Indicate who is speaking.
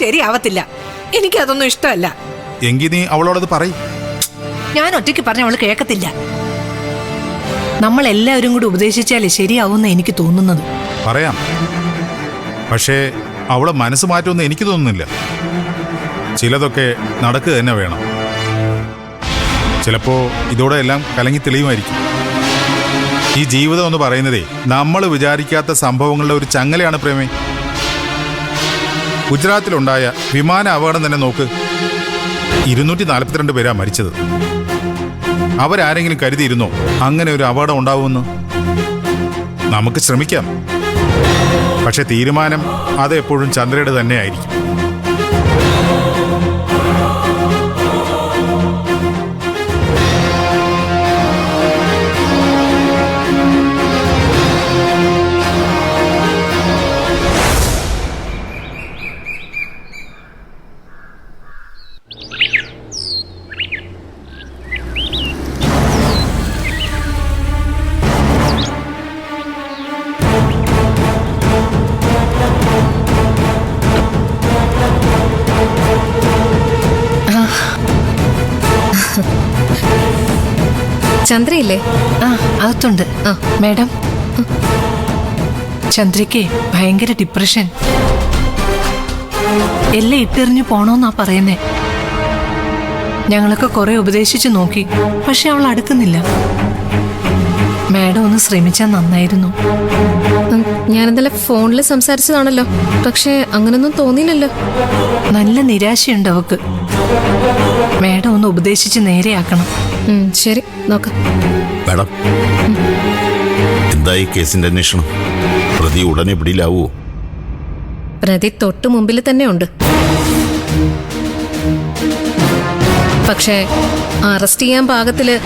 Speaker 1: ശരിയാവത്തില്ല. എനിക്കതൊന്നും ഇഷ്ടമല്ല.
Speaker 2: എങ്കിൽ നീ അവളോടത് പറയും.
Speaker 1: ഞാൻ ഒറ്റയ്ക്ക് പറഞ്ഞ അവള് കേൾക്കത്തില്ല. നമ്മളെല്ലാവരും കൂടി ഉപദേശിച്ചാലേ ശരിയാവുമെന്ന് എനിക്ക് തോന്നുന്നത്.
Speaker 2: പറയാം, പക്ഷേ അവളെ മനസ്സ് മാറ്റുമെന്ന് എനിക്ക് തോന്നുന്നില്ല. ചിലതൊക്കെ നടക്കുക തന്നെ വേണം. ചിലപ്പോ ഇതോടെ എല്ലാം കലങ്ങി തെളിയുമായിരിക്കും. ഈ ജീവിതം എന്ന് പറയുന്നതേ നമ്മൾ വിചാരിക്കാത്ത സംഭവങ്ങളുടെ ഒരു ചങ്ങലയാണ് പ്രേമേ. ഗുജറാത്തിലുണ്ടായ വിമാന അപകടം തന്നെ നോക്ക്. 242 പേരാ മരിച്ചത്. അവരാരെങ്കിലും കരുതിയിരുന്നോ അങ്ങനെ ഒരു അപകടം ഉണ്ടാവുമെന്ന്? നമുക്ക് ശ്രമിക്കാം, പക്ഷെ തീരുമാനം അത് എപ്പോഴും ചന്ദ്രയുടെ തന്നെ ആയിരിക്കും.
Speaker 3: ചന്ദ്രയില്ലേ?
Speaker 1: അകത്തുണ്ട്. മേഡം, ചന്ദ്രയ്ക്ക് ഭയങ്കര ഡിപ്രഷൻ. എല്ലാം ഇട്ടെറിഞ്ഞു പോണോന്നാ പറയുന്നേ. ഞങ്ങളൊക്കെ കുറെ ഉപദേശിച്ചു നോക്കി, പക്ഷെ അവൾ അടുക്കുന്നില്ല. മേഡം ഒന്ന് ശ്രമിച്ചാൽ നന്നായിരുന്നു.
Speaker 3: ഞാനിന്നലെ ഫോണിൽ സംസാരിച്ചതാണല്ലോ, പക്ഷെ അങ്ങനൊന്നും തോന്നിയില്ലല്ലോ.
Speaker 1: നല്ല നിരാശയുണ്ട് അവക്ക്. മേഡം ഒന്ന് ഉപദേശിച്ച് നേരെയാക്കണം.
Speaker 3: ശരി, നോക്കാം.
Speaker 4: മാഡം, എന്തായി കേസിന്റെ അന്വേഷണം? പ്രതി ഉടനെ പിടിയിലാവൂ?
Speaker 3: പ്രതി തൊട്ടു മുമ്പിൽ തന്നെ ഉണ്ട്. പക്ഷേ അറസ്റ്റ് ചെയ്യാൻ പാകത്തില്